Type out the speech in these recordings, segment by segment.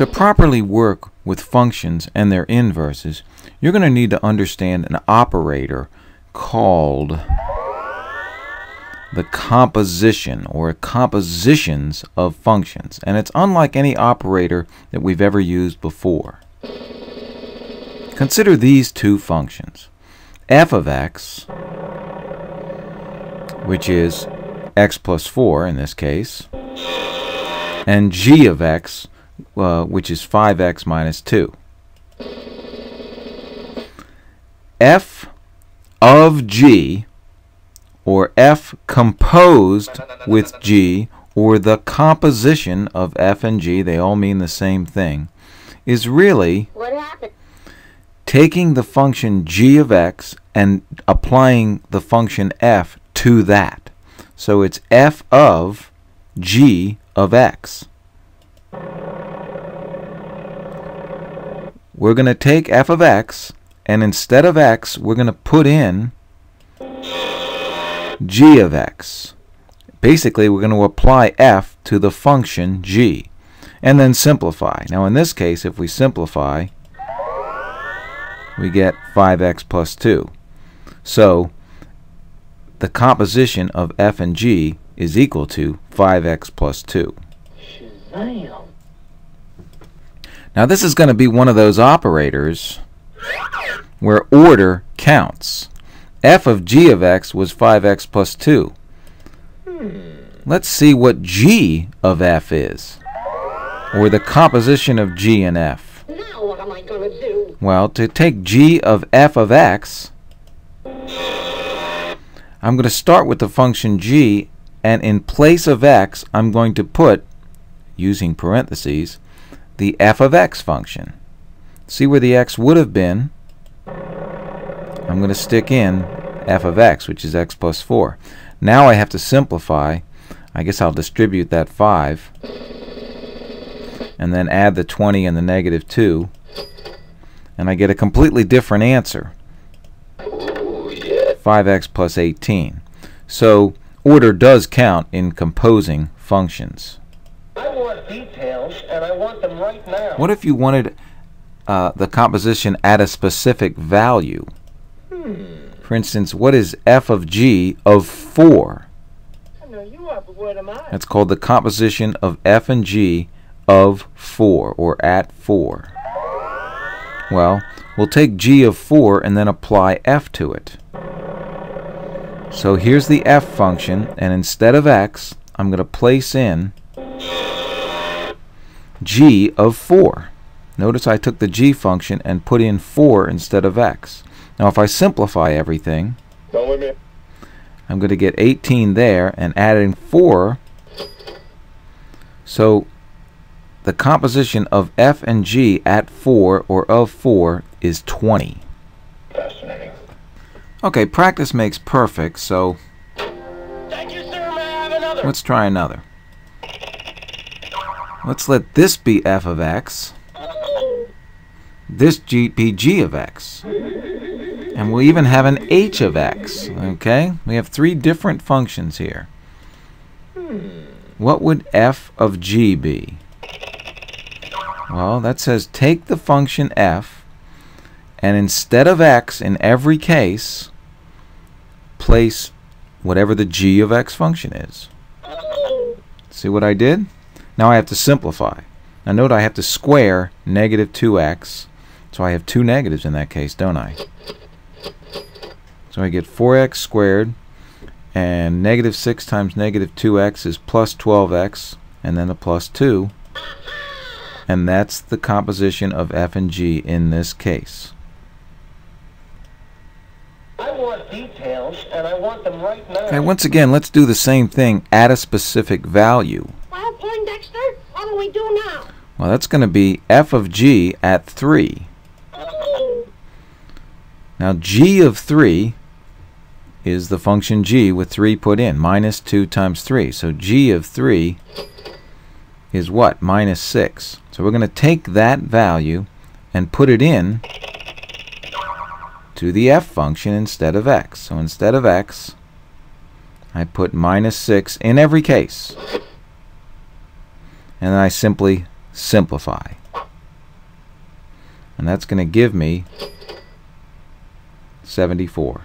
To properly work with functions and their inverses, you're going to need to understand an operator called the composition or compositions of functions. And it's unlike any operator that we've ever used before. Consider these two functions. F of x, which is x plus 4 in this case, and g of x, which is 5x minus 2. F of g, or f composed with g, or the composition of f and g, they all mean the same thing, is really taking the function g of x and applying the function f to that. So it's f of g of x. We're going to take f of x, and instead of x, we're going to put in g of x. Basically, we're going to apply f to the function g, and then simplify. Now, in this case, if we simplify, we get 5x plus 2. So, the composition of f and g is equal to 5x plus 2. Now, this is going to be one of those operators where order counts. F of g of x was 5x plus 2. Let's see what g of f is, or the composition of g and f. Now what am I going to do? Well, to take g of f of x, I'm going to start with the function g, and in place of x, I'm going to put, using parentheses, the f of x function. See where the x would have been? I'm going to stick in f of x, which is x plus 4. Now I have to simplify. I guess I'll distribute that 5, and then add the 20 and the negative 2, and I get a completely different answer. 5x plus 18. So order does count in composing functions. I want details, and I want them right now. What if you wanted the composition at a specific value? For instance, what is f of g of 4? That's called the composition of f and g of 4, or at 4. Well, we'll take g of 4 and then apply f to it. So here's the f function, and instead of x, I'm going to place in g of 4. Notice I took the g function and put in 4 instead of x. Now if I simplify everything, I'm going to get 18 there, and adding 4. So the composition of f and g at 4, or of 4, is 20. Fascinating. Okay, practice makes perfect, so Thank you, sir. May I have another? let's try another. Let's let this be f of x, this be g of x, and we'll even have an h of x. Okay, we have 3 different functions here. What would f of g be? Well, that says take the function f, and instead of x in every case, place whatever the g of x function is. See what I did? Now I have to simplify. Now note I have to square negative 2x, so I have 2 negatives in that case, don't I? So I get 4x squared, and negative 6 times negative 2x is plus 12x, and then a plus 2. And that's the composition of f and g in this case. I want details, and I want them right now. Okay, once again, let's do the same thing at a specific value. Well, Poindexter, what do we do now? Well, that's going to be f of g at 3. Now, g of 3 is the function g with 3 put in, minus 2 times 3. So g of 3 is what? Minus 6. So we're going to take that value and put it in to the f function instead of x. So instead of x, I put minus 6 in every case. And then I simply simplify. And that's going to give me 74.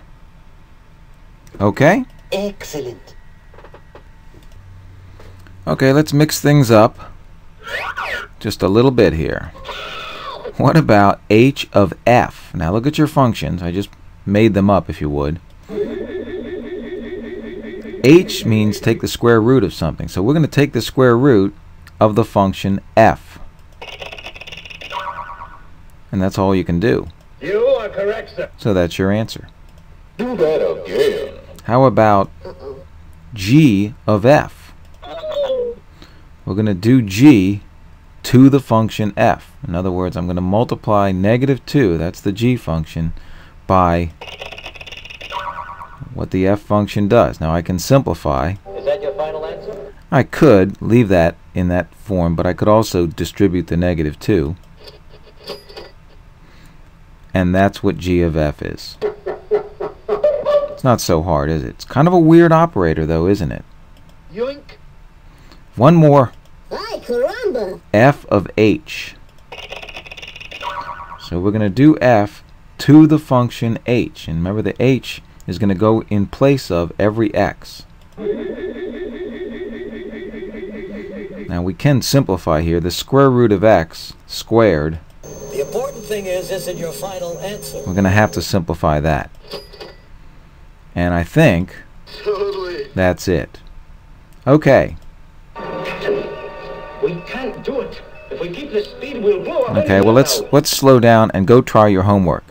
Okay? Excellent. Okay, let's mix things up just a little bit here. What about h of f? Now look at your functions. I just made them up, if you would. H means take the square root of something. So we're going to take the square root of the function f. And that's all you can do. You are correct, sir. So that's your answer. Do that again. How about g of f? We're going to do g to the function f. In other words, I'm going to multiply -2, that's the g function, by what the f function does. Now I can simplify. Is that your final answer? I could leave that in that form, but I could also distribute the -2. And that's what g of f is. It's not so hard, is it? It's kind of a weird operator, though, isn't it? Yoink. One more. Ay, caramba. F of h. So we're going to do f to the function h. And remember, the h is going to go in place of every x. Now we can simplify here. The square root of x squared. The important thing is, isn't your final answer? We're going to have to simplify that. And I think that's it. Okay. We can't do it. If we keep this speed, we'll blow up. Okay, well let's slow down and go try your homework.